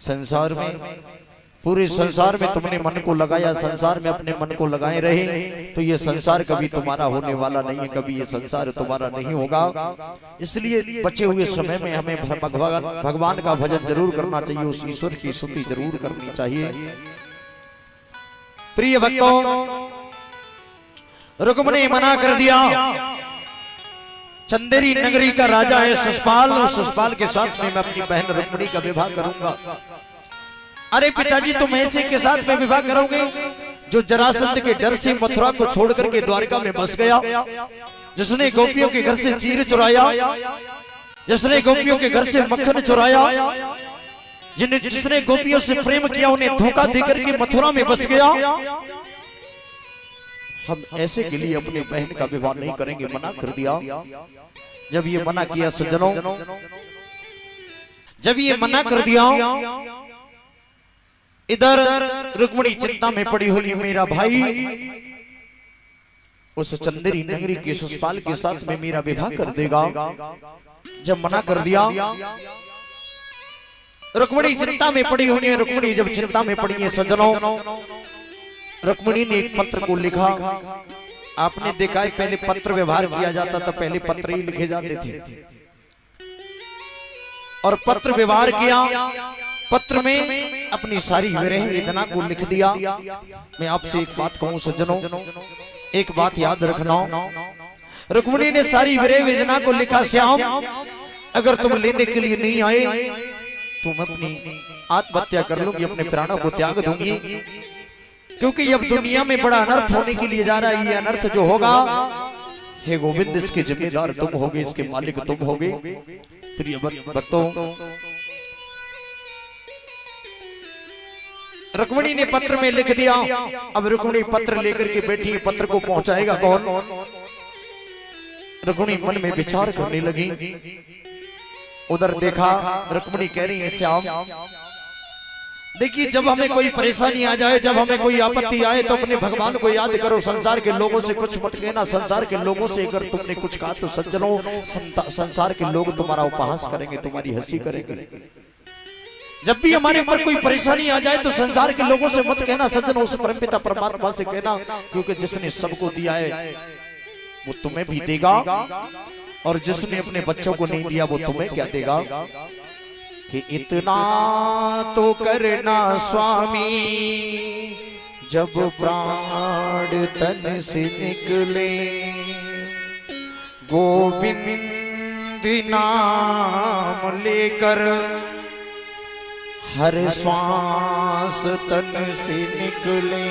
संसार में, पूरे संसार में तुमने मन को लगाया, संसार में अपने मन को लगाए रहे, तो ये संसार कभी तुम्हारा होने वाला नहीं है, कभी ये संसार तुम्हारा नहीं होगा। इसलिए बचे हुए समय में हमें भगवान का भजन जरूर करना चाहिए, उस ईश्वर की स्तुति जरूर करनी चाहिए। प्रिय भक्तों, रुक्म ने मना कर दिया। चंदेरी नगरी का राजा है शिशुपाल, और शिशुपाल के साथ में मैं अपनी बहन रुक्मिणी का विवाह करूंगा। अरे पिताजी, तुम ऐसे के साथ में विवाह करोगे जो जरासंध के डर से मथुरा को छोड़ करके द्वारका में बस गया, जिसने गोपियों के घर से चीर चुराया, जिसने गोपियों के घर से मक्खन चुराया, जिसने गोपियों से प्रेम किया, उन्हें धोखा देकर के मथुरा में बस गया। हम ऐसे के लिए अपनी बहन का विवाह नहीं करेंगे, मना कर दिया। जब ये मना किया सज्जनों, जब ये मना कर दिया, इधर रुक्मिणी चिंता में पड़ी हुई, मेरा भाई उस चंदेरी नगरी के शिशुपाल के साथ में मेरा विवाह कर देगा। जब मना कर दिया, रुक्मिणी चिंता में पड़ी हुई है। रुक्मिणी जब चिंता में पड़ी है सज्जनों, रुक्मिणी ने एक पत्र को लिखा। आपने देखा है पहले पत्र व्यवहार किया जाता था, पहले पत्र ही लिखे जाते थे, और पत्र व्यवहार किया। पत्र में अपनी सारी विरह वेदना को लिख दिया। मैं आपसे एक बात कहूं सज्जनों, एक बात याद रखना, रुक्मिणी ने सारी विरह वेदना को लिखा। श्याम, अगर तुम लेने के लिए नहीं आए तो मैं अपनी आत्महत्या कर लूंगी, अपने प्राणों को त्याग दूंगी, क्योंकि अब दुनिया में बड़ा अनर्थ होने के लिए जा रहा है। ये अनर्थ जो होगा, हे गोविंद, इसके जिम्मेदार तुम होगे, इसके मालिक तुम होगे। प्रिय भक्तों, रुक्मिणी ने पत्र में लिख दिया। अब रुक्मिणी पत्र लेकर के बैठी, पत्र को पहुंचाएगा कौन? रुक्मिणी मन में विचार करने लगी। उधर देखा, रुक्मिणी कह रही है, श्याम देखिए, जब हमें कोई परेशानी आ जाए, जब हमें कोई आपत्ति आए, तो अपने भगवान को याद करो। संसार के लोगों से कुछ मत कहना। संसार के लोगों से अगर तुमने कुछ कहा तो सज्जनों, संसार के लोग तुम्हारा उपहास करेंगे, तुम्हारी हंसी करेंगे। जब भी हमारे ऊपर कोई परेशानी आ जाए तो संसार के लोगों से मत कहना सज्जनों, उस परमपिता परमात्मा से कहना, क्योंकि जिसने सबको दिया है वो तुम्हें भी देगा, और जिसने अपने बच्चों को नहीं दिया वो तुम्हें क्या देगा। कि इतना तो करना स्वामी, जब प्राण तन से निकले, गोविंद नाम लेकर हर श्वास तन से निकले।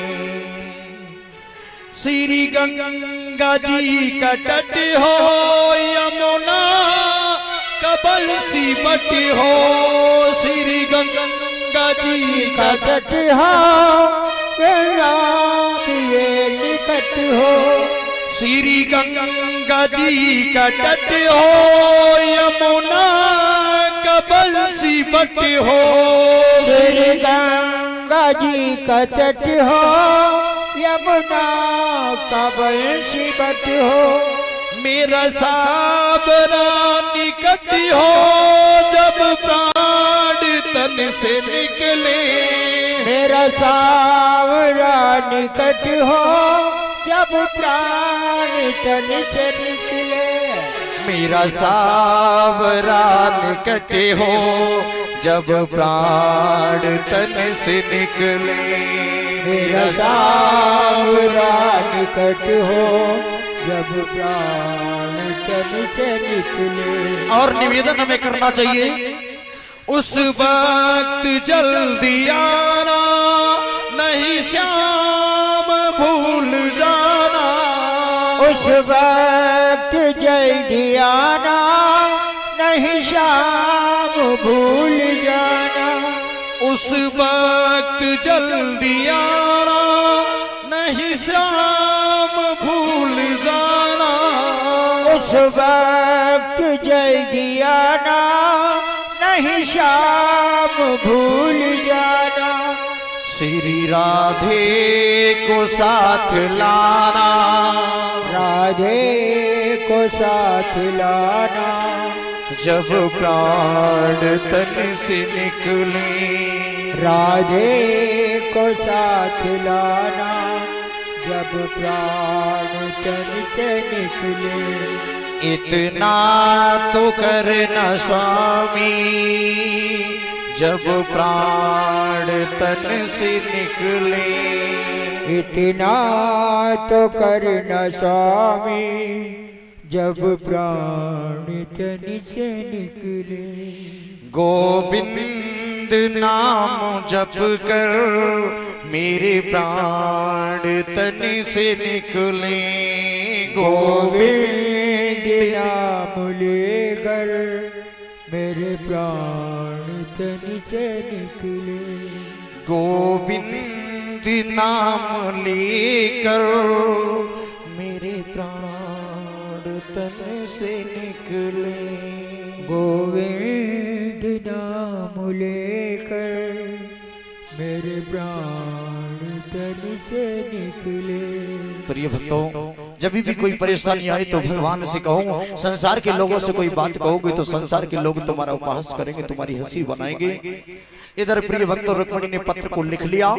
श्री गंगा जी का तट हो, यमुना का बंसी बट हो, श्री गंगा जी का तट हो, गंगा के निकट हो, श्री गंगा जी का तट हो, यमुना का बंसी बट हो, श्री गंगा जी का तट हो, यमुना का बंसी बट हो। मेरा साबरा निकट हो, जब प्राण तन से निकले, मेरा सावरा निकट हो, जब प्राण तन से निकले, मेरा सावरा निकट हो, जब प्राण तन से निकले, मेरा सावरा निकट हो, जब प्राण तन से निकले। और निवेदन हमें करना चाहिए, उस वक्त जल्दी आना, नहीं श्याम भूल जाना, उस वक्त जल्दी आना, नहीं श्याम भूल जाना, उस वक्त जल्दी आना, नहीं श्याम भूल जाना, उस वक्त जल्दी आना, नहीं श्याम भूल जाना, श्री राधे को साथ लाना, राधे को साथ लाना, जब प्राण तन से निकले, राधे को साथ लाना जब प्राण तन से निकले। इतना तो करना स्वामी जब प्राण तन से निकले। इतना तो करना स्वामी जब प्राण तन से निकले। गोविंद नाम जप कर मेरे प्राण तन से निकले। गोविंद नाम लेकर मेरे प्राण तन से निकले। गोविंद नाम लेकर मेरे प्राण तन से निकले। गोविंद नाम लेकर मेरे प्राण तन से निकले। प्रिय भक्तों, जब भी कोई परेशानी आए तो भगवान से कहो। संसार के लोगों से कोई बात कहोगे तो संसार के लोग तुम्हारा उपहास करेंगे, तुम्हारी हंसी बनाएंगे। इधर प्रिय भक्तों, रुक्मिणी ने पत्र को लिख लिया।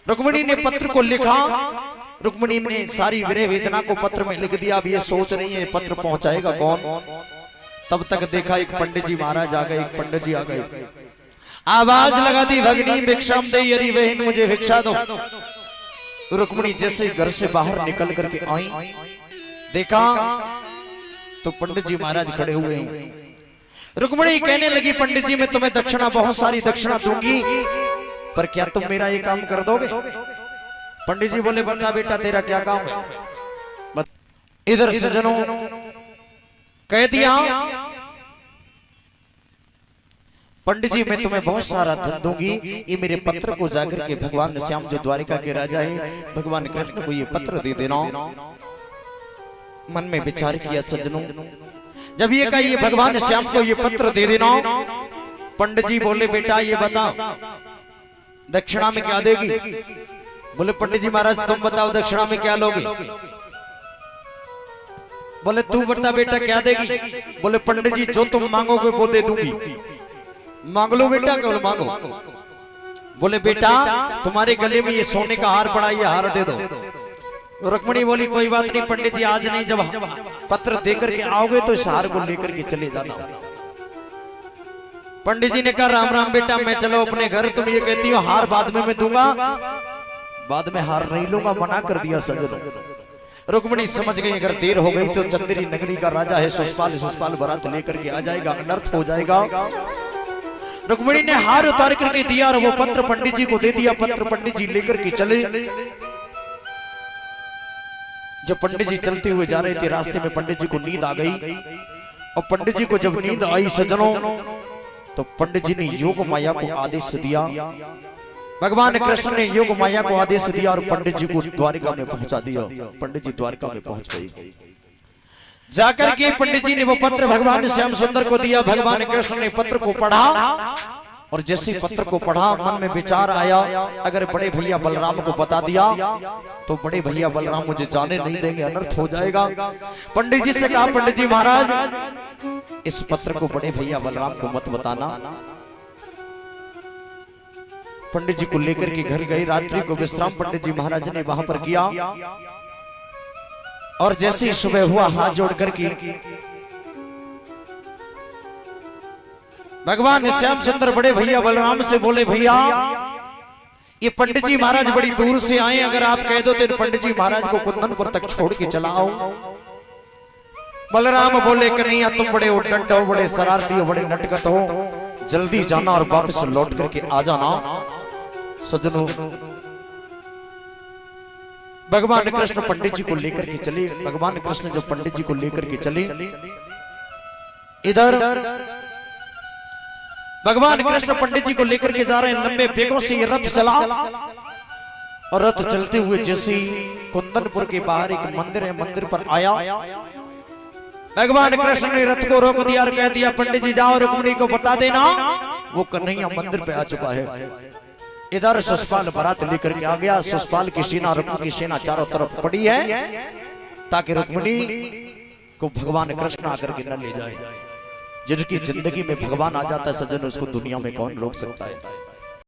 रुक्मिणी ने पत्र को लिखा। रुक्मिणी ने सारी विरह वेदना को पत्र में लिख दिया। अब ये सोच रही है पत्र पहुंचाएगा कौन। तब तक देखा एक पंडित जी महाराज आ गए। एक पंडित जी आ गए, आवाज लगा दी, भगनी भिक्षाम दे, अरे बहन मुझे भिक्षा दो। रुक्मिणी जैसे घर से बाहर निकल करके आई, देखा तो पंडित जी महाराज खड़े हुए हैं। रुक्मिणी कहने लगी, पंडित जी मैं तुम्हें दक्षिणा, बहुत सारी दक्षिणा दूंगी, पर क्या तुम मेरा ये काम कर दोगे। पंडित जी बोले, बता बेटा तेरा क्या काम है। इधर सज्जनों कह दिया, पंडित जी मैं तुम्हें बहुत सारा धन दूंगी, ये मेरे पत्र को जाकर के भगवान श्याम जो द्वारिका के राजा है, भगवान कृष्ण को ये पत्र दे देना। मन में विचार किया सज्जनों, जब ये कहा ये भगवान श्याम को ये पत्र दे देना। पंडित जी बोले, बेटा ये बता दक्षिणा में क्या देगी। बोले, पंडित जी महाराज तुम बताओ दक्षिणा में क्या लोगे। बोले, तू बता बेटा क्या देगी। बोले, पंडित जी जो तुम मांगोगे वो दे दूंगी। मांग लो बेटा, केवल मांगो। बोले, बेटा तुम्हारे गले में ये सोने का हार पड़ा, ये हार दे दो। रुक्मिणी बोली, कोई बात नहीं पंडित जी, आज नहीं, जब पत्र देकर के आओगे तो इस हार को लेकर के चले जाना। पंडित जी ने कहा, राम राम बेटा, मैं चलो अपने घर, तुम ये कहती हो हार बाद में मैं दूंगा। बाद में हार नहीं लूंगा, मना कर दिया सज्जनों। रुक्मिणी समझ गई अगर देर हो गई तो चंदेरी नगरी का राजा है ससपाल बारात लेकर के आ जाएगा, अनर्थ हो जाएगा। रुक्मिणी ने हार उतार करके दिया और वो पत्र पंडित जी को दे दिया। पत्र पंडित जी लेकर के चले। जब पंडित जी चलते हुए जा रहे थे, रास्ते में पंडित जी को नींद आ गई। और पंडित जी को जब नींद आई सज्जनों, तो पंडित जी ने योग माया को आदेश दिया। भगवान कृष्ण ने योग माया को आदेश दिया और पंडित जी को द्वारिका में पहुंचा दिया। पंडित जी द्वारिका में पहुंच गए। जाकर के पंडित जी ने वो पत्र भगवान श्याम सुंदर को दिया। भगवान कृष्ण ने पत्र को पढ़ा और जैसे पत्र को पढ़ा मन में विचार आया, अगर बड़े भैया बलराम को बता दिया तो बड़े भैया बलराम मुझे जाने नहीं देंगे, अनर्थ हो जाएगा। पंडित जी से कहा, पंडित जी महाराज इस पत्र को बड़े भैया बलराम को मत बताना। पंडित जी को लेकर के घर गए। रात्रि को विश्राम पंडित जी महाराज ने वहां पर किया। और जैसे ही सुबह हुआ, हाथ जोड़ करके भगवान श्याम सुंदर बड़े भैया बलराम से बोले, भैया ये पंडित जी महाराज बड़ी दूर से आए, अगर आप कह दो तो पंडित जी महाराज को कुंदनपुर तक छोड़ के चला आओ। बलराम बोले, कन्हैया तुम बड़े उद्दंड हो, बड़े शरारती हो, बड़े नटखट हो, जल्दी जाना और वापस लौट करके आ जाना। सज्जनों भगवान कृष्ण पंडित जी को लेकर के चले। भगवान कृष्ण जब पंडित जी को लेकर के चले, इधर भगवान कृष्ण पंडित जी को लेकर के जा रहे हैं। लंबे बेगों से ये रथ चला और रथ चलते हुए जैसे कुंदनपुर के बाहर एक मंदिर है, मंदिर पर आया। भगवान कृष्ण ने रथ को रोक दिया और कह दिया, पंडित जी जाओ रुक्मिणी को बता देना वो कन्हैया मंदिर पे आ चुका है। इधर ससपाल बारात लेकर के आ गया। ससपाल की सेना, रुक्मिणी की सेना चारों तरफ पड़ी है ताकि रुक्मिणी को भगवान कृष्ण आकर के न ले जाए। जिनकी जिंदगी में भगवान आ जाता है सज्जन, उसको दुनिया में कौन रोक सकता है।